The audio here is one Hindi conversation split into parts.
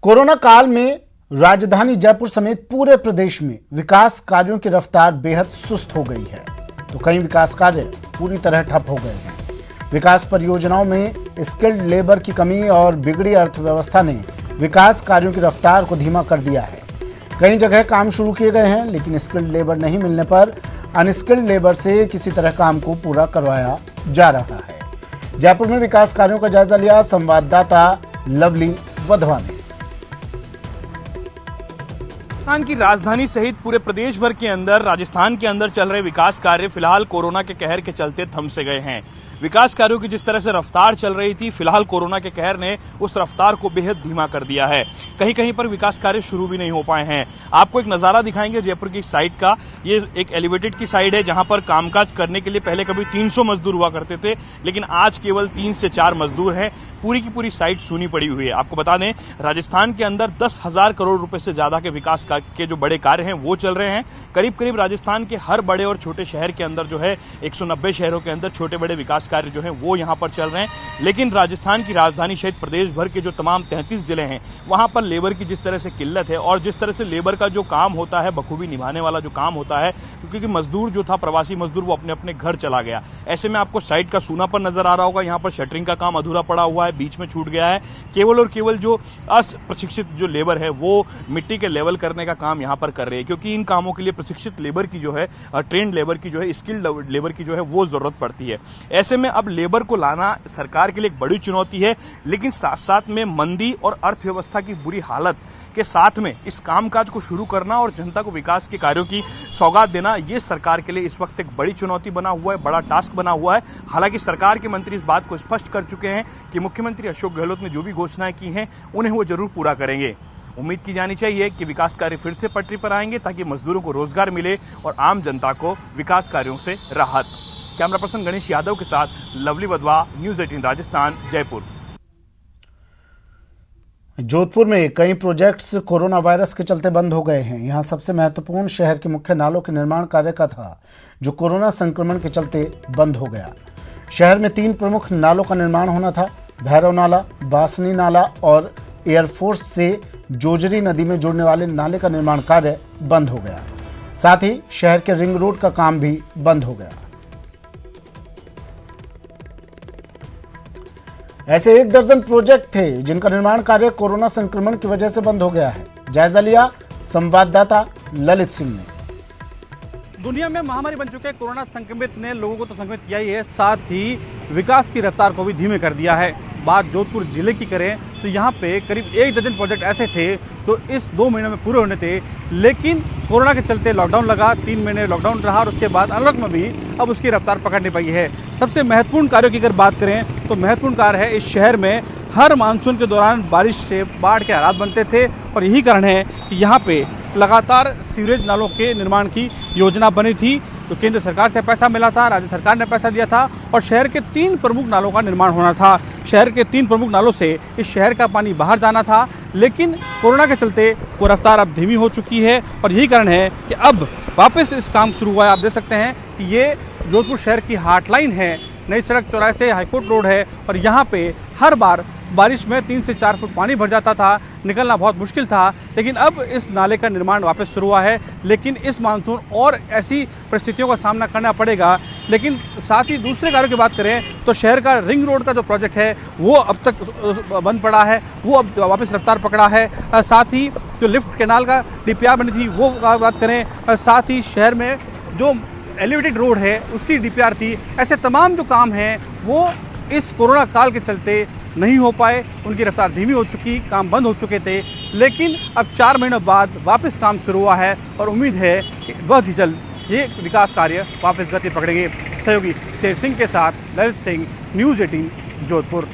कोरोना काल में राजधानी जयपुर समेत पूरे प्रदेश में विकास कार्यों की रफ्तार बेहद सुस्त हो गई है, तो कई विकास कार्य पूरी तरह ठप हो गए हैं। विकास परियोजनाओं में स्किल्ड लेबर की कमी और बिगड़ी अर्थव्यवस्था ने विकास कार्यों की रफ्तार को धीमा कर दिया है। कई जगह काम शुरू किए गए हैं, लेकिन स्किल्ड लेबर नहीं मिलने पर अनस्किल्ड लेबर से किसी तरह काम को पूरा करवाया जा रहा है। जयपुर में विकास कार्यों का जायजा लिया संवाददाता लवली वधवा ने। राजस्थान की राजधानी सहित पूरे प्रदेश भर के अंदर राजस्थान के अंदर चल रहे विकास कार्य फिलहाल कोरोना के कहर के चलते थम से गए हैं। विकास कार्यों की जिस तरह से रफ्तार चल रही थी, फिलहाल कोरोना के कहर ने उस रफ्तार को बेहद धीमा कर दिया है। कहीं कहीं पर विकास कार्य शुरू भी नहीं हो पाए हैं। आपको एक नजारा दिखाएंगे जयपुर की साइड का। ये एक एलिवेटेड की साइड है जहां पर कामकाज करने के लिए पहले कभी 300 मजदूर हुआ करते थे, लेकिन आज केवल 3 से 4 मजदूर हैं। पूरी की पूरी साइड सूनी पड़ी हुई है। आपको बता दें, राजस्थान के अंदर 10,000 करोड़ रुपए से ज्यादा के विकास के जो बड़े कार्य हैं वो चल रहे हैं। करीब करीब राजस्थान के हर बड़े और छोटे शहर के अंदर जो है 190 शहरों के अंदर छोटे बड़े विकास कार्य जो हैं वो यहां पर चल रहे हैं। लेकिन राजस्थान की राजधानी सहित प्रदेश भर के जो तमाम 33 जिले हैं वहां पर लेबर की जिस तरह से किल्लत है और जिस तरह से लेबर का जो काम होता है, बखूबी निभाने वाला जो काम होता है, क्योंकि मजदूर जो था प्रवासी मजदूर वो अपने अपने घर चला गया। ऐसे में आपको साइड का सूनापन नजर आ रहा होगा। यहाँ पर शटरिंग का काम अधूरा पड़ा हुआ है, बीच में छूट गया है। केवल और केवल जो अप्रशिक्षित जो लेबर है वो मिट्टी के लेवल करने का काम यहाँ पर कर रही है, क्योंकि इन कामों के लिए प्रशिक्षित लेबर की जो है, ट्रेंड लेबर की जो है, स्किल्ड लेबर की जो है वो जरूरत पड़ती है। ऐसे में अब लेबर को लाना सरकार के लिए एक बड़ी चुनौती है, लेकिन साथ साथ में मंदी और अर्थव्यवस्था की बुरी हालत के साथ में इस कामकाज को शुरू करना और जनता को विकास के कार्यों की सौगात देना, ये सरकार के लिए इस वक्त एक बड़ी चुनौती बना हुआ है, बड़ा टास्क बना हुआ है। हालांकि सरकार के मंत्री इस बात को स्पष्ट कर चुके हैं कि मुख्यमंत्री अशोक गहलोत ने जो भी घोषणाएं की हैं उन्हें वो जरूर पूरा करेंगे। उम्मीद की जानी चाहिए कि विकास कार्य फिर से पटरी पर आएंगे ताकि मजदूरों को रोजगार मिले और आम जनता को विकास कार्यों से राहत। कैमरा पर्सन गणेश यादव के साथ लवली वधवा, न्यूज़ 18 राजस्थान, जयपुर। जोधपुर में कई प्रोजेक्ट्स कोरोना वायरस के चलते बंद हो गए हैं। यहाँ सबसे महत्वपूर्ण शहर के मुख्य नालों के निर्माण कार्य का था, जो कोरोना संक्रमण के चलते बंद हो गया। शहर में 3 प्रमुख नालों का निर्माण होना था। भैरव नाला, बासनी नाला और एयरफोर्स से जोजरी नदी में जोड़ने वाले नाले का निर्माण कार्य बंद हो गया। साथ ही शहर के रिंग रोड का काम भी बंद हो गया। ऐसे 1 दर्जन प्रोजेक्ट थे जिनका निर्माण कार्य कोरोना संक्रमण की वजह से बंद हो गया है। जायजा लिया संवाददाता ललित सिंह ने। दुनिया में महामारी बन चुके कोरोना संक्रमित ने लोगों को तो संक्रमित किया ही है, साथ ही विकास की रफ्तार को भी धीमे कर दिया है। बात जोधपुर जिले की करें तो यहाँ पे करीब 1 दर्जन प्रोजेक्ट ऐसे थे जो इस 2 महीनों में पूरे होने थे, लेकिन कोरोना के चलते लॉकडाउन लगा। 3 महीने लॉकडाउन रहा और उसके बाद अनलॉक में भी अब उसकी रफ्तार पकड़ नहीं पाई है। सबसे महत्वपूर्ण कार्यों की अगर बात करें तो महत्वपूर्ण कार्य है, इस शहर में हर मानसून के दौरान बारिश से बाढ़ के हालात बनते थे और यही कारण है कि यहाँ पे लगातार सीवरेज नालों के निर्माण की योजना बनी थी। तो केंद्र सरकार से पैसा मिला था, राज्य सरकार ने पैसा दिया था और शहर के 3 प्रमुख नालों का निर्माण होना था। शहर के 3 प्रमुख नालों से इस शहर का पानी बाहर जाना था, लेकिन कोरोना के चलते वो रफ्तार अब धीमी हो चुकी है और यही कारण है कि अब वापस इस काम शुरू हुआ है। आप देख सकते हैं कि ये जोधपुर शहर की हाटलाइन है, नई सड़क चौराहे से हाईकोर्ट रोड है और यहाँ पे हर बार बारिश में 3 से 4 फुट पानी भर जाता था, निकलना बहुत मुश्किल था। लेकिन अब इस नाले का निर्माण वापस शुरू हुआ है, लेकिन इस मानसून और ऐसी परिस्थितियों का सामना करना पड़ेगा। लेकिन साथ ही दूसरे कार्यों की बात करें तो शहर का रिंग रोड का जो प्रोजेक्ट है वो अब तक बंद पड़ा है, वो अब वापस रफ्तार पकड़ा है। साथ ही जो लिफ्ट कैनाल का DPR बनी थी वो बात करें, साथ ही शहर में जो एलिवेटेड रोड है उसकी DPR थी। ऐसे तमाम जो काम हैं वो इस कोरोना काल के चलते नहीं हो पाए, उनकी रफ्तार धीमी हो चुकी, काम बंद हो चुके थे। लेकिन अब 4 महीनों बाद वापस काम शुरू हुआ है और उम्मीद है कि बहुत ही जल्द ये विकास कार्य वापस गति पकड़ेंगे। सहयोगी शेर सिंह के साथ ललित सिंह, न्यूज़ 18 जोधपुर।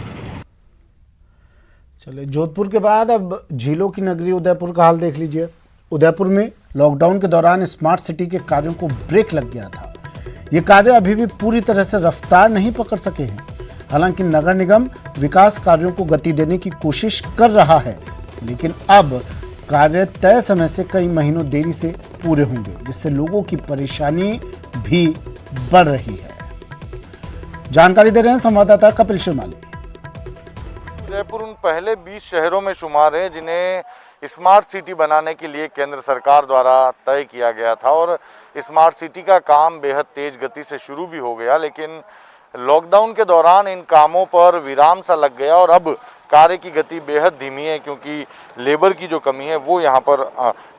चलिए, जोधपुर के बाद अब झीलों की नगरी उदयपुर का हाल देख लीजिए। उदयपुर में लॉकडाउन के दौरान स्मार्ट सिटी के कार्यों को ब्रेक लग गया था। ये कार्य अभी भी पूरी तरह से रफ्तार नहीं पकड़ सके हैं। हालांकि नगर निगम विकास कार्यों को गति देने की कोशिश कर रहा है, लेकिन अब कार्य तय समय से कई महीनों देरी से पूरे होंगे, जिससे लोगों की परेशानी भी बढ़ रही है। जानकारी दे रहे हैं संवाददाता कपिल शिवमाली। उदयपुर उन पहले 20 शहरों में शुमार है जिन्हें स्मार्ट सिटी बनाने के लिए केंद्र सरकार द्वारा तय किया गया था और स्मार्ट सिटी का काम बेहद तेज गति से शुरू भी हो गया, लेकिन लॉकडाउन के दौरान इन कामों पर विराम सा लग गया और अब कार्य की गति बेहद धीमी है क्योंकि लेबर की जो कमी है वो यहाँ पर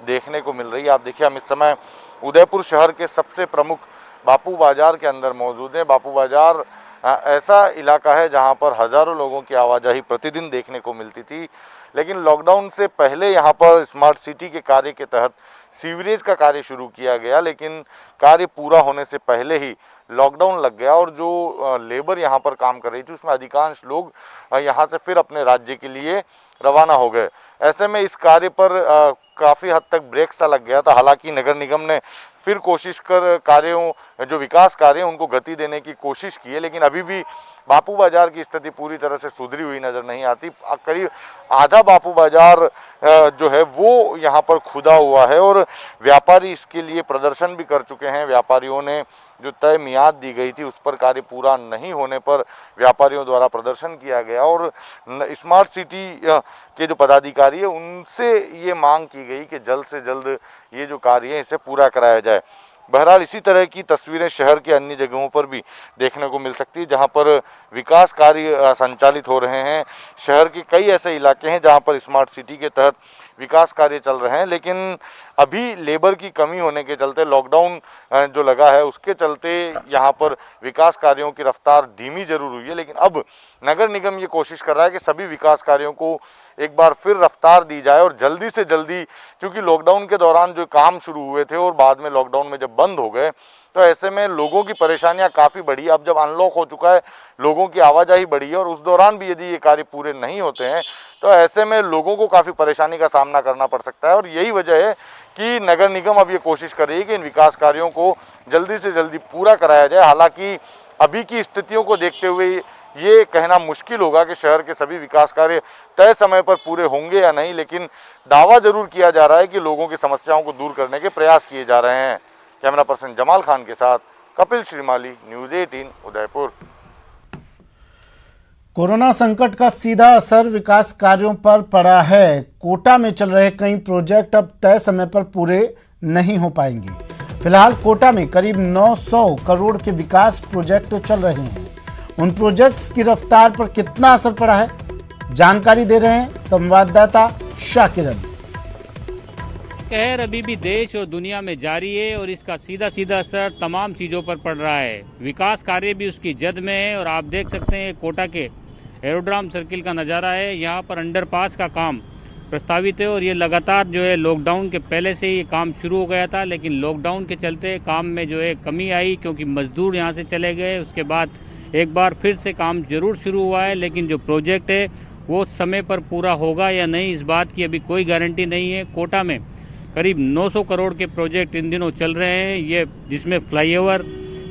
देखने को मिल रही है। आप देखिए, हम इस समय उदयपुर शहर के सबसे प्रमुख बापू बाजार के अंदर मौजूद हैं। बापू बाजार ऐसा इलाका है जहाँ पर हज़ारों लोगों की आवाजाही प्रतिदिन देखने को मिलती थी, लेकिन लॉकडाउन से पहले यहाँ पर स्मार्ट सिटी के कार्य के तहत सीवरेज का कार्य शुरू किया गया, लेकिन कार्य पूरा होने से पहले ही लॉकडाउन लग गया और जो लेबर यहाँ पर काम कर रही थी उसमें अधिकांश लोग यहाँ से फिर अपने राज्य के लिए रवाना हो गए। ऐसे में इस कार्य पर काफ़ी हद तक ब्रेक सा लग गया था। हालांकि नगर निगम ने फिर कोशिश कर कार्यों जो विकास कार्य हैं उनको गति देने की कोशिश की है, लेकिन अभी भी बापू बाजार की स्थिति पूरी तरह से सुधरी हुई नज़र नहीं आती। करीब आधा बापू बाजार जो है वो यहाँ पर खुदा हुआ है और व्यापारी इसके लिए प्रदर्शन भी कर चुके हैं। व्यापारियों ने जो तय मियाद दी गई थी उस पर कार्य पूरा नहीं होने पर व्यापारियों द्वारा प्रदर्शन किया गया और स्मार्ट सिटी के जो पदाधिकारी है उनसे ये मांग की गई कि जल्द से जल्द ये जो कार्य है इसे पूरा कराया जाए। बहरहाल इसी तरह की तस्वीरें शहर के अन्य जगहों पर भी देखने को मिल सकती है जहां पर विकास कार्य संचालित हो रहे हैं। शहर के कई ऐसे इलाके हैं जहां पर स्मार्ट सिटी के तहत विकास कार्य चल रहे हैं, लेकिन अभी लेबर की कमी होने के चलते, लॉकडाउन जो लगा है उसके चलते यहाँ पर विकास कार्यों की रफ्तार धीमी जरूर हुई है, लेकिन अब नगर निगम ये कोशिश कर रहा है कि सभी विकास कार्यों को एक बार फिर रफ्तार दी जाए और जल्दी से जल्दी, क्योंकि लॉकडाउन के दौरान जो काम शुरू हुए थे और बाद में लॉकडाउन में जब बंद हो गए तो ऐसे में लोगों की परेशानियां काफ़ी बढ़ी। अब जब अनलॉक हो चुका है, लोगों की आवाजाही बढ़ी है और उस दौरान भी यदि ये कार्य पूरे नहीं होते हैं तो ऐसे में लोगों को काफ़ी परेशानी का सामना करना पड़ सकता है और यही वजह है कि नगर निगम अब ये कोशिश कर रही है कि इन विकास कार्यों को जल्दी से जल्दी पूरा कराया जाए। हालांकि अभी की स्थितियों को देखते हुए ये कहना मुश्किल होगा कि शहर के सभी विकास कार्य तय समय पर पूरे होंगे या नहीं, लेकिन दावा जरूर किया जा रहा है कि लोगों की समस्याओं को दूर करने के प्रयास किए जा रहे हैं। कैमरा पर्सन जमाल खान के साथ कपिल श्रीमाली, न्यूज़ 18 उदयपुर। कोरोना संकट का सीधा असर विकास कार्यों पर पड़ा है। कोटा में चल रहे कई प्रोजेक्ट अब तय समय पर पूरे नहीं हो पाएंगे। फिलहाल कोटा में करीब 900 करोड़ के विकास प्रोजेक्ट चल रहे हैं। उन प्रोजेक्ट्स की रफ्तार पर कितना असर पड़ा है, जानकारी दे रहे हैं संवाददाता शाकिर अली। कहर अभी भी देश और दुनिया में जारी है और इसका सीधा सीधा असर तमाम चीज़ों पर पड़ रहा है। विकास कार्य भी उसकी जद में है और आप देख सकते हैं कोटा के एरोड्राम सर्किल का नज़ारा है। यहाँ पर अंडरपास का काम प्रस्तावित है और ये लगातार जो है लॉकडाउन के पहले से ये काम शुरू हो गया था, लेकिन लॉकडाउन के चलते काम में जो है कमी आई क्योंकि मजदूर यहाँ से चले गए। उसके बाद एक बार फिर से काम जरूर शुरू हुआ है, लेकिन जो प्रोजेक्ट है वो समय पर पूरा होगा या नहीं इस बात की अभी कोई गारंटी नहीं है। कोटा में करीब 900 करोड़ के प्रोजेक्ट इन दिनों चल रहे हैं, ये जिसमें फ्लाईओवर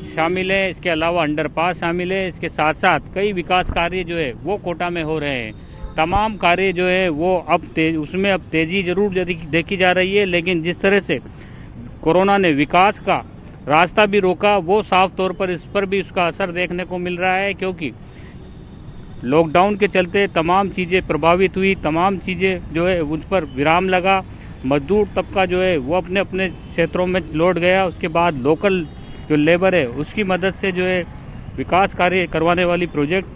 शामिल है, इसके अलावा अंडरपास शामिल है। इसके साथ साथ कई विकास कार्य जो है वो कोटा में हो रहे हैं। तमाम कार्य जो है वो उसमें अब तेजी जरूर देखी जा रही है, लेकिन जिस तरह से कोरोना ने विकास का रास्ता भी रोका वो साफ तौर पर इस पर भी उसका असर देखने को मिल रहा है, क्योंकि लॉकडाउन के चलते तमाम चीज़ें प्रभावित हुई, तमाम चीज़ें जो है उन पर विराम लगा। मजदूर तबका जो है वो अपने अपने क्षेत्रों में लौट गया। उसके बाद लोकल जो लेबर है उसकी मदद से जो है विकास कार्य करवाने वाली प्रोजेक्ट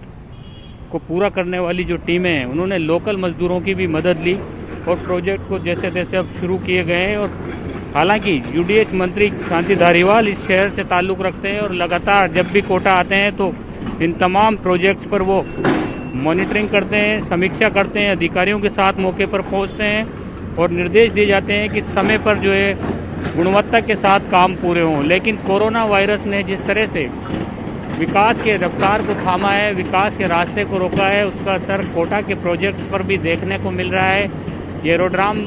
को पूरा करने वाली जो टीमें हैं उन्होंने लोकल मजदूरों की भी मदद ली और प्रोजेक्ट को जैसे तैसे अब शुरू किए गए हैं। और हालांकि यूडीएच मंत्री शांति धारीवाल इस शहर से ताल्लुक़ रखते हैं और लगातार जब भी कोटा आते हैं तो इन तमाम प्रोजेक्ट्स पर वो मॉनिटरिंग करते हैं, समीक्षा करते हैं, अधिकारियों के साथ मौके पर पहुंचते हैं और निर्देश दिए जाते हैं कि समय पर जो है गुणवत्ता के साथ काम पूरे हों। लेकिन कोरोना वायरस ने जिस तरह से विकास के रफ्तार को थामा है, विकास के रास्ते को रोका है, उसका असर कोटा के प्रोजेक्ट्स पर भी देखने को मिल रहा है। ये एरोड्राम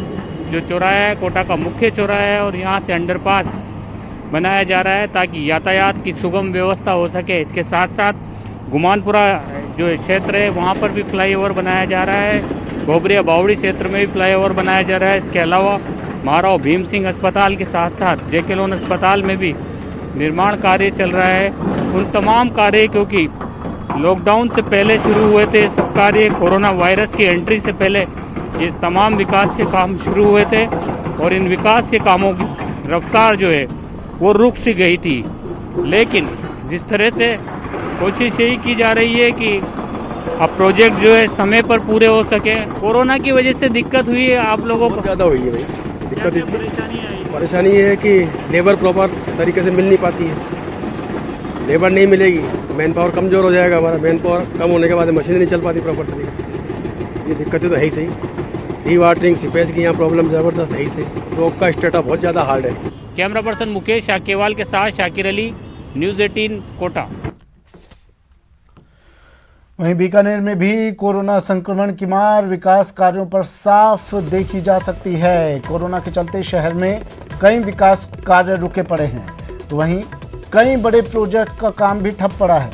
जो चौराहा है कोटा का मुख्य चौराहा है और यहाँ से अंडरपास बनाया जा रहा है ताकि यातायात की सुगम व्यवस्था हो सके। इसके साथ साथ गुमानपुरा जो क्षेत्र है वहाँ पर भी फ्लाईओवर बनाया जा रहा है, गोबरिया बावड़ी क्षेत्र में भी फ्लाईओवर बनाया जा रहा है। इसके अलावा महाराव भीम सिंह अस्पताल के साथ साथ जेके लोन अस्पताल में भी निर्माण कार्य चल रहा है। उन तमाम कार्य क्योंकि लॉकडाउन से पहले शुरू हुए थे सब कार्य, कोरोना वायरस की एंट्री से पहले ये तमाम विकास के काम शुरू हुए थे और इन विकास के कामों की रफ्तार जो है वो रुक सी गई थी। लेकिन जिस तरह से कोशिश यही की जा रही है कि अब प्रोजेक्ट जो है समय पर पूरे हो सके। कोरोना की वजह से दिक्कत हुई है आप लोगों को? ज़्यादा हुई है भाई, दिक्कत इतनी परेशानी ये है कि लेबर प्रॉपर तरीके से मिल नहीं पाती है। लेबर नहीं मिलेगी, मैन पावर कमज़ोर हो जाएगा हमारा। मैन पावर कम होने के बाद मशीन नहीं चल पाती प्रॉपर तरीके से। ये दिक्कतें तो है ही सही। डी वाटरिंग, सीपेज की यहाँ प्रॉब्लम ज़बरदस्त है ही सही। रोग का स्टेटा बहुत ज़्यादा हार्ड है। कैमरा पर्सन मुकेश शाकेवाल के साथ शाकिर अली, न्यूज़ 18 कोटा। वहीं बीकानेर में भी कोरोना संक्रमण की मार विकास कार्यों पर साफ देखी जा सकती है। कोरोना के चलते शहर में कई विकास कार्य रुके पड़े हैं, तो वहीं कई बड़े प्रोजेक्ट का काम भी ठप पड़ा है।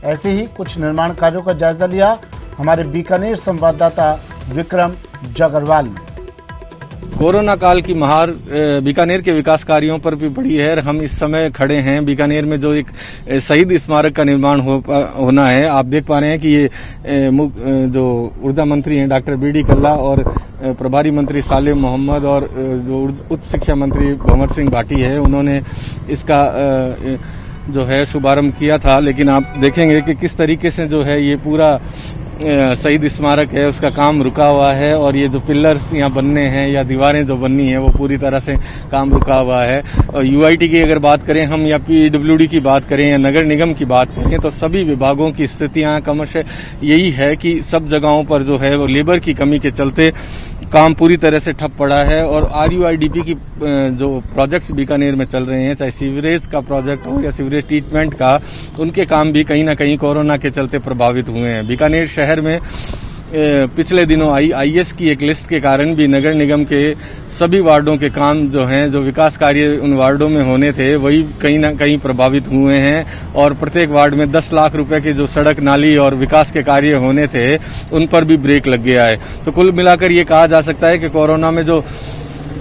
ऐसे ही कुछ निर्माण कार्यों का जायजा लिया हमारे बीकानेर संवाददाता विक्रम जागरवाल ने। कोरोना काल की महार बीकानेर के विकास कार्यों पर भी पड़ी है। हम इस समय खड़े हैं बीकानेर में जो एक शहीद स्मारक का निर्माण होना है। आप देख पा रहे हैं कि ये जो ऊर्जा मंत्री हैं डॉक्टर बीडी कल्ला और प्रभारी मंत्री सालेम मोहम्मद और जो उच्च शिक्षा मंत्री भंवर सिंह भाटी है, उन्होंने इसका जो है शुभारंभ किया था। लेकिन आप देखेंगे कि किस तरीके से जो है ये पूरा शहीद स्मारक है उसका काम रुका हुआ है और ये जो पिलर्स यहाँ बनने हैं या दीवारें जो बननी है वो पूरी तरह से काम रुका हुआ है। और यूआईटी की अगर बात करें हम या पीडब्ल्यूडी की बात करें या नगर निगम की बात करें तो सभी विभागों की स्थितियां क्रमशः यही है कि सब जगहों पर जो है वो लेबर की कमी के चलते काम पूरी तरह से ठप पड़ा है। और RUIDP की जो प्रोजेक्ट्स बीकानेर में चल रहे हैं, चाहे सीवरेज का प्रोजेक्ट हो या सीवरेज ट्रीटमेंट का, उनके काम भी कहीं ना कहीं कोरोना के चलते प्रभावित हुए हैं। बीकानेर शहर में पिछले दिनों IS की एक लिस्ट के कारण भी नगर निगम के सभी वार्डों के काम जो हैं, जो विकास कार्य उन वार्डों में होने थे, वही कहीं ना कहीं प्रभावित हुए हैं। और प्रत्येक वार्ड में 10 लाख रुपए के जो सड़क नाली और विकास के कार्य होने थे उन पर भी ब्रेक लग गया है। तो कुल मिलाकर ये कहा जा सकता है कि कोरोना में जो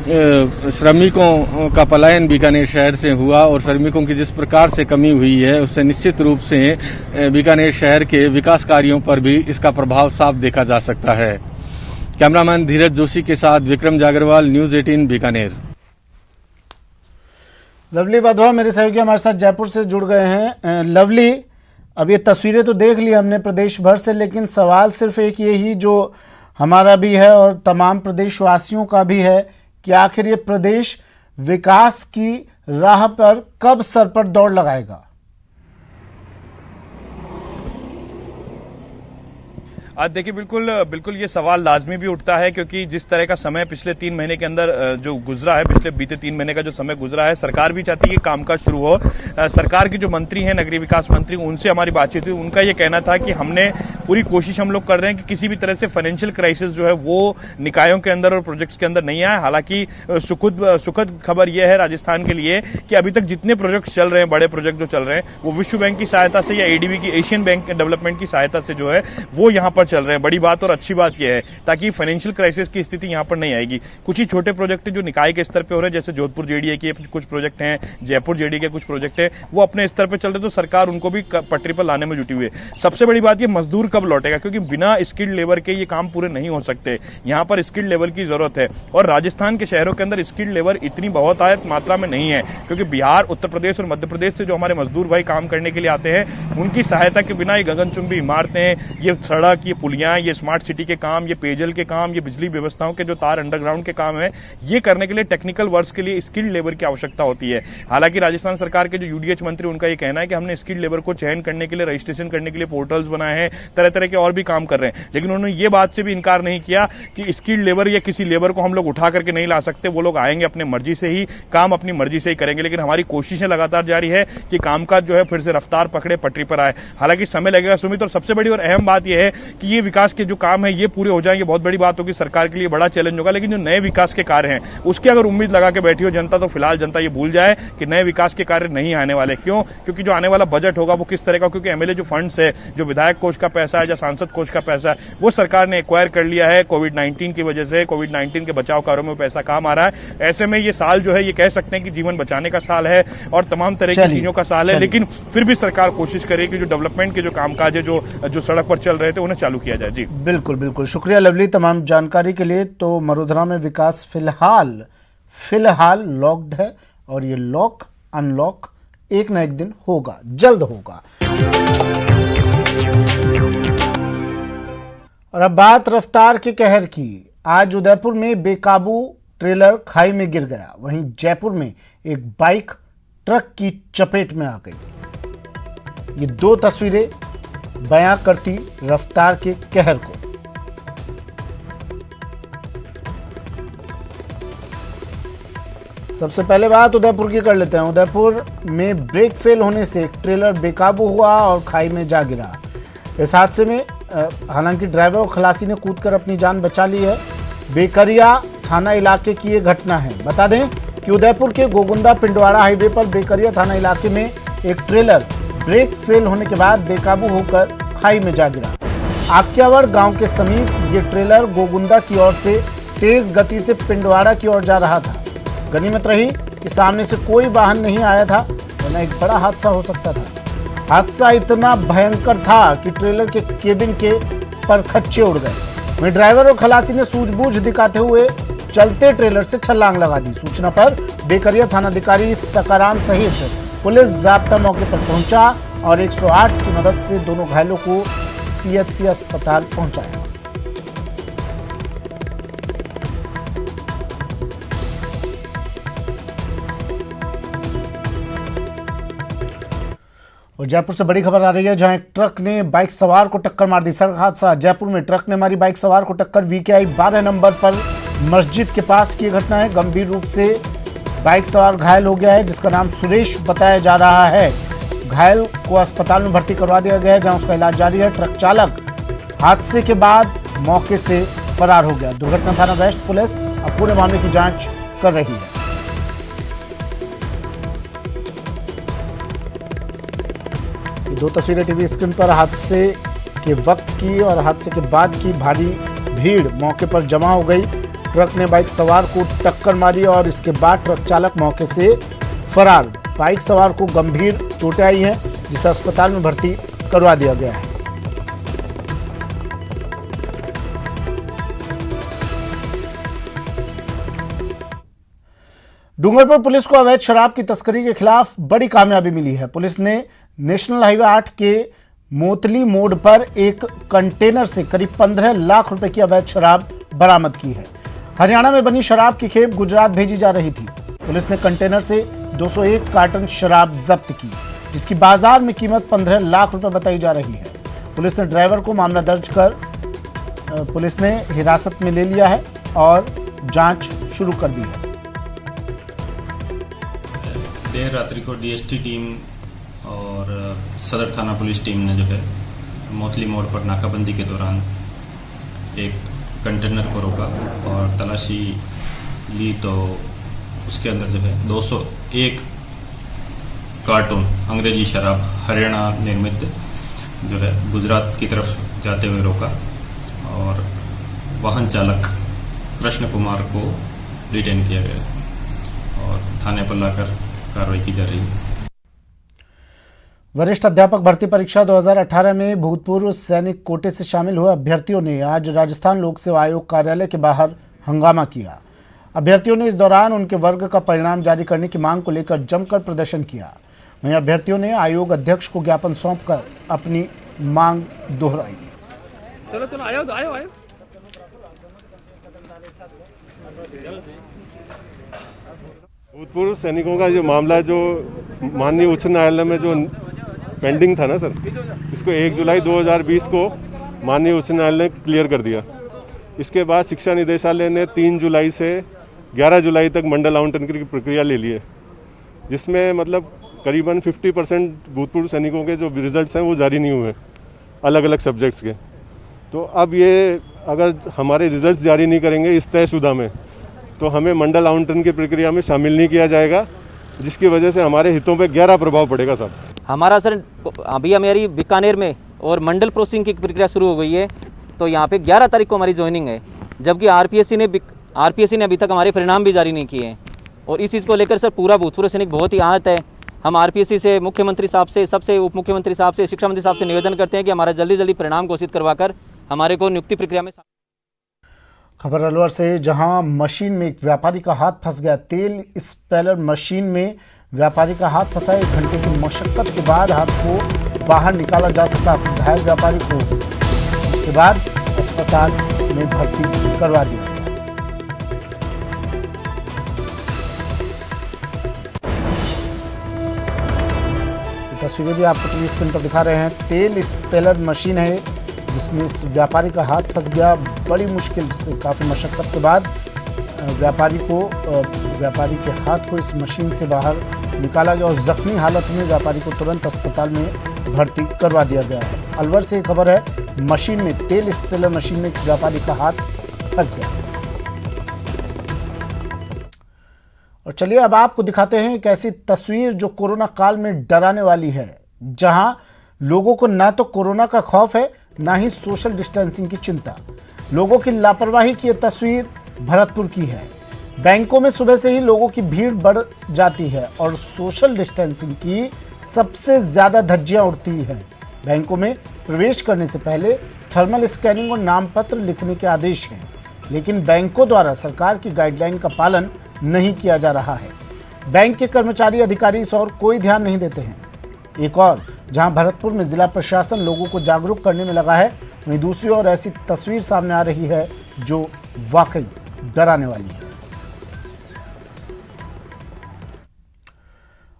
श्रमिकों का पलायन बीकानेर शहर से हुआ और श्रमिकों की जिस प्रकार से कमी हुई है, उससे निश्चित रूप से बीकानेर शहर के विकास कार्यों पर भी इसका प्रभाव साफ देखा जा सकता है। कैमरामैन धीरज जोशी के साथ विक्रम जागरवाल, न्यूज़ 18 बीकानेर। लवली वाधवा मेरे सहयोगी हमारे साथ जयपुर से जुड़ गए हैं। लवली, अब ये तस्वीरें तो देख ली हमने प्रदेश भर से, लेकिन सवाल सिर्फ एक यही जो हमारा भी है और तमाम प्रदेशवासियों का भी है कि आखिर ये प्रदेश विकास की राह पर कब सर पर दौड़ लगाएगा? आज देखिए बिल्कुल ये सवाल लाजमी भी उठता है, क्योंकि जिस तरह का समय पिछले 3 महीने के अंदर जो गुजरा है, पिछले बीते 3 महीने का जो समय गुजरा है, सरकार भी चाहती है कि कामकाज शुरू हो। सरकार के जो मंत्री हैं, नगरीय विकास मंत्री, उनसे हमारी बातचीत हुई। उनका ये कहना था कि हमने पूरी कोशिश हम लोग कर रहे हैं कि किसी भी तरह से फाइनेंशियल क्राइसिस जो है वो निकायों के अंदर और प्रोजेक्ट्स के अंदर नहीं आए। हालांकि सुखद खबर यह है राजस्थान के लिए कि अभी तक जितने प्रोजेक्ट चल रहे हैं, बड़े प्रोजेक्ट जो चल रहे हैं, वो विश्व बैंक की सहायता से या ADB की, एशियन बैंक डेवलपमेंट की सहायता से जो है वो यहाँ पर चल रहे हैं। बड़ी बात और अच्छी बात यह है ताकि फाइनेंशियल क्राइसिस की स्थिति यहां पर नहीं आएगी। कुछ ही छोटे प्रोजेक्ट जो निकाय के स्तर पे हो रहे हैं, जैसे जोधपुर JDA के कुछ प्रोजेक्ट हैं, जयपुर JDA के कुछ प्रोजेक्ट हैं, वो अपने स्तर पे चल रहे, तो सरकार उनको भी पटरी पर लाने में जुटी हुई है। सबसे बड़ी बात ये मजदूर कब लौटेगा, क्योंकि बिना स्किल्ड लेबर के ये काम पूरे नहीं हो सकते। यहाँ पर स्किल्ड लेबर की जरूरत है और राजस्थान के शहरों के अंदर स्किल्ड लेबर इतनी बहुत मात्रा में नहीं है, क्योंकि बिहार, उत्तर प्रदेश और मध्य प्रदेश से जो हमारे मजदूर भाई काम करने के लिए आते हैं, उनकी सहायता के बिना ये गगनचुंबी इमारतें, ये सड़क, ये पुलियां, ये स्मार्ट सिटी के काम, ये पेयजल के काम, ये बिजली व्यवस्थाओं के जो तार अंडरग्राउंड के काम है, ये करने के लिए टेक्निकल वर्क्स के लिए स्किल्ड लेबर की आवश्यकता होती है। हालांकि राजस्थान सरकार के जो UDH मंत्री, उनका ये कहना है कि हमने स्किल्ड लेबर को चयन करने के लिए, रजिस्ट्रेशन करने के लिए पोर्टल्स बनाए हैं, तरह तरह के और भी काम कर रहे हैं। लेकिन उन्होंने ये बात से भी इनकार नहीं किया कि स्किल्ड लेबर या किसी लेबर को हम लोग उठा करके नहीं ला सकते, वो लोग आएंगे अपने मर्जी से ही, काम अपनी मर्जी से ही करेंगे। लेकिन हमारी कोशिशें लगातार जारी है कि कामकाज जो है फिर से रफ्तार पकड़े, पटरी पर आए। हालांकि समय लगेगा सुमित, और सबसे बड़ी और अहम बात यह है कि ये विकास के जो काम है ये पूरे हो जाएंगे, बहुत बड़ी बात होगी, सरकार के लिए बड़ा चैलेंज होगा। लेकिन जो नए विकास के कार्य हैं उसकी अगर उम्मीद लगा के बैठी हो जनता, तो फिलहाल जनता ये भूल जाए कि नए विकास के कार्य नहीं आने वाले। क्यों? क्योंकि जो आने वाला बजट होगा वो किस तरह का, क्योंकि एमएलए जो फंड्स है, जो विधायक कोष का पैसा है या सांसद कोष का पैसा है, वो सरकार ने एक्वायर कर लिया है। कोविड-19 की वजह से, कोविड-19 के बचाव कार्यों में पैसा काम आ रहा है। ऐसे में ये साल जो है ये कह सकते हैं कि जीवन बचाने का साल है और तमाम तरह की चीजों का साल है। लेकिन फिर भी सरकार कोशिश करे कि जो डेवलपमेंट के जो कामकाज है, जो सड़क पर चल रहे थे, उन्हें चालू किया जाए। जी बिल्कुल बिल्कुल, शुक्रिया लवली तमाम जानकारी के लिए। तो मरोधरा में विकास फिलहाल लॉक्ड है और ये लॉक अनलॉक एक न एक दिन होगा, जल्द होगा। और अब बात रफ्तार के कहर की। आज उदयपुर में बेकाबू ट्रेलर खाई में गिर गया। वहीं जयपुर में एक बाइक ट्रक की चपेट में आ गई। ये दो तस्वीरें बयां करती रफ्तार के कहर को। सबसे पहले बात उदयपुर की कर लेते हैं। उदयपुर में ब्रेक फेल होने से एक ट्रेलर बेकाबू हुआ और खाई में जा गिरा। इस हादसे में हालांकि ड्राइवर और खलासी ने कूदकर अपनी जान बचा ली है। बेकरिया थाना इलाके की ये घटना है। बता दें कि उदयपुर के गोगुंदा पिंडवाड़ा हाईवे पर बेकरिया थाना इलाके में एक ट्रेलर ब्रेक फेल होने के बाद बेकाबू होकर खाई में जा गिरा। आक्यावर गांव के समीप ये ट्रेलर गोगुंदा की ओर से तेज गति से पिंडवाड़ा की ओर जा रहा था। गनीमत रही कि सामने से कोई वाहन नहीं आया था, वरना एक बड़ा हादसा हो सकता था। हादसा इतना भयंकर था कि ट्रेलर के केबिन के परखच्चे उड़ गए। वहीं ड्राइवर और खलासी ने सूझबूझ दिखाते हुए चलते ट्रेलर से छलांग लगा दी। सूचना पर बेकरिया थानाधिकारी सकाराम सहित पुलिस जाब्ता मौके पर पहुंचा और 108 की मदद से दोनों घायलों को सीएचसी अस्पताल पहुंचाया। और जयपुर से बड़ी खबर आ रही है, जहां एक ट्रक ने बाइक सवार को टक्कर मार दी। सड़क हादसा जयपुर में ट्रक ने मारी बाइक सवार को टक्कर। VKI 12 नंबर पर मस्जिद के पास की घटना है। गंभीर रूप से बाइक सवार घायल हो गया है, जिसका नाम सुरेश बताया जा रहा है। घायल को अस्पताल में भर्ती करवा दिया गया है, जहां उसका इलाज जारी है। ट्रक चालक हादसे के बाद मौके से फरार हो गया। दुर्घटना थाना वेस्ट पुलिस अब पूरे मामले की जांच कर रही है। दो तस्वीरें टीवी स्क्रीन पर हादसे के वक्त की और हादसे के बाद की। भारी भीड़ मौके पर जमा हो गई। ट्रक ने बाइक सवार को टक्कर मारी और इसके बाद ट्रक चालक मौके से फरार। बाइक सवार को गंभीर चोटें आई हैं, जिसे अस्पताल में भर्ती करवा दिया गया है। डूंगरपुर पुलिस को अवैध शराब की तस्करी के खिलाफ बड़ी कामयाबी मिली है। पुलिस ने नेशनल हाईवे 8 के मोतली मोड़ पर एक कंटेनर से करीब 15 लाख रुपए की अवैध शराब बरामद की है। हरियाणा में बनी शराब की खेप गुजरात भेजी जा रही थी। पुलिस ने कंटेनर से 201 कार्टन शराब जब्त की, जिसकी बाजार में कीमत 15 लाख रुपए बताई जा रही है। पुलिस ने ड्राइवर को मामला दर्ज कर पुलिस ने हिरासत में ले लिया है और जांच शुरू कर दी है। देर रात्रि को डीएसटी टीम और सदर थाना पुलिस टीम ने जो है मोतली मोड़ पर नाकाबंदी के दौरान एक कंटेनर को रोका और तलाशी ली, तो उसके अंदर जो है 201 कार्टून अंग्रेजी शराब हरियाणा निर्मित जो है गुजरात की तरफ जाते हुए रोका और वाहन चालक कृष्ण कुमार को डिटेन किया गया और थाने पर लाकर कार्रवाई की जा रही है। वरिष्ठ अध्यापक भर्ती परीक्षा 2018 में भूतपूर्व सैनिक कोटे से शामिल हुए अभ्यर्थियों ने आज राजस्थान लोक सेवा आयोग कार्यालय के बाहर हंगामा किया। अभ्यर्थियों ने इस दौरान उनके वर्ग का परिणाम जारी करने की मांग को लेकर जमकर प्रदर्शन किया। वहीं अभ्यर्थियों ने आयोग अध्यक्ष को ज्ञापन सौंपकर अपनी मांग दोहराई। चलो आयो। भूतपूर्व सैनिकों का जो मामला जो माननीय उच्च न्यायालय में जो पेंडिंग था ना सर, इसको 1 जुलाई 2020 को माननीय उच्च न्यायालय ने क्लियर कर दिया। इसके बाद शिक्षा निदेशालय ने 3 जुलाई से 11 जुलाई तक मंडल आवंटन की प्रक्रिया ले ली है, जिसमें मतलब करीबन 50% भूतपूर्व सैनिकों के जो रिजल्ट्स हैं वो जारी नहीं हुए अलग अलग सब्जेक्ट्स के। तो अब ये अगर हमारे रिजल्ट्स जारी नहीं करेंगे इस तयशुदा में, तो हमें मंडल आवंटन की प्रक्रिया में शामिल नहीं किया जाएगा, जिसकी वजह से हमारे हितों पे गहरा प्रभाव पड़ेगा सर। हमारा सर अभी हमारी बीकानेर में और मंडल प्रोसेसिंग की प्रक्रिया शुरू हो गई है, तो यहाँ पे 11 तारीख को हमारी ज्वाइनिंग है, जबकि आरपीएससी ने अभी तक हमारे परिणाम भी जारी नहीं किए हैं। और इस चीज़ को लेकर सर पूरा भूतपूर्व सैनिक बहुत ही आहत है। हम आरपीएससी से, मुख्यमंत्री साहब से, सबसे उप मुख्यमंत्री साहब से, शिक्षा मंत्री साहब से निवेदन करते हैं कि हमारा जल्दी परिणाम घोषित करवाकर हमारे को नियुक्ति प्रक्रिया में। खबर अलवर से, जहां मशीन में एक व्यापारी का हाथ फंस गया। तेल स्पेलर मशीन में व्यापारी का हाथ फंसा। 1 घंटे की मशक्कत के बाद हाथ को बाहर निकाला जा सका। घायल व्यापारी को इसके बाद अस्पताल में भर्ती करवा दिया। तस्वीरें भी आपको टीवी स्क्रीन पर दिखा रहे हैं। तेल स्पेलर मशीन है जिसमें इस व्यापारी का हाथ फंस गया। बड़ी मुश्किल से, काफ़ी मशक्क़त के बाद व्यापारी के हाथ को इस मशीन से बाहर निकाला गया और जख्मी हालत में व्यापारी को तुरंत अस्पताल में भर्ती करवा दिया गया है। अलवर से खबर है, मशीन में, तेल स्पेलर मशीन में एक व्यापारी का हाथ फंस गया। और चलिए अब आपको दिखाते हैं एक ऐसी तस्वीर जो कोरोना काल में डराने वाली है, जहां लोगों को ना तो कोरोना का खौफ है, ना ही सोशल डिस्टेंसिंग की चिंता। लोगों की लापरवाही की यह तस्वीर भरतपुर की है। बैंकों में सुबह से ही लोगों की भीड़ बढ़ जाती है और सोशल डिस्टेंसिंग की सबसे ज्यादा धज्जियां उड़ती हैं। बैंकों में प्रवेश करने से पहले थर्मल स्कैनिंग और नामपत्र लिखने के आदेश हैं, लेकिन बैंकों द्वारा सरकार की गाइडलाइन का पालन नहीं किया जा रहा है। बैंक के कर्मचारी, अधिकारी इस और कोई ध्यान नहीं देते हैं। एक और, जहां भरतपुर में जिला प्रशासन लोगों को जागरूक करने में लगा है, वहीं दूसरी ओर ऐसी तस्वीर सामने आ रही है जो वाकई डराने वाली है।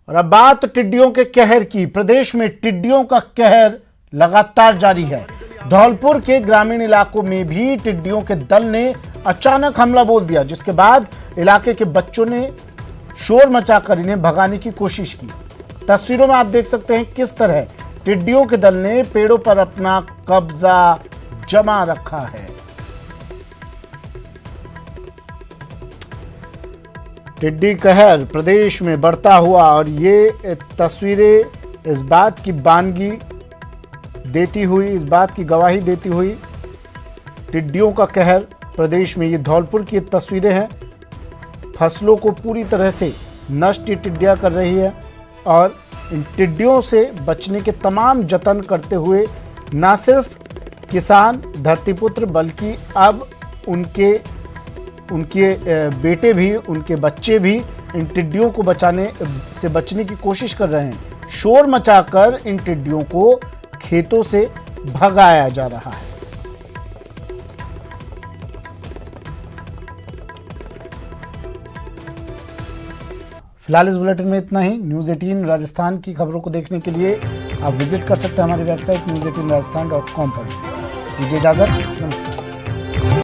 और अब बात टिड्डियों के कहर की। प्रदेश में टिड्डियों का कहर लगातार जारी है। धौलपुर के ग्रामीण इलाकों में भी टिड्डियों के दल ने अचानक हमला बोल दिया, जिसके बाद इलाके के बच्चों ने शोर मचाकर इन्हें भगाने की कोशिश की। तस्वीरों में आप देख सकते हैं किस तरह टिड्डियों के दल ने पेड़ों पर अपना कब्जा जमा रखा है। टिड्डी कहर प्रदेश में बढ़ता हुआ, और ये तस्वीरें इस बात की गवाही देती हुई टिड्डियों का कहर प्रदेश में। ये धौलपुर की तस्वीरें हैं। फसलों को पूरी तरह से नष्ट टिड्डियां कर रही है और इन टिड्डियों से बचने के तमाम जतन करते हुए न सिर्फ किसान, धरतीपुत्र, बल्कि अब उनके बेटे भी, उनके बच्चे भी इन टिड्डियों को बचने की कोशिश कर रहे हैं। शोर मचाकर इन टिड्डियों को खेतों से भगाया जा रहा है। फिलहाल इस बुलेटिन में इतना ही। न्यूज़ 18 राजस्थान की खबरों को देखने के लिए आप विजिट कर सकते हैं हमारी वेबसाइट news18rajasthan.com पर। दीजिए इजाजत, नमस्कार।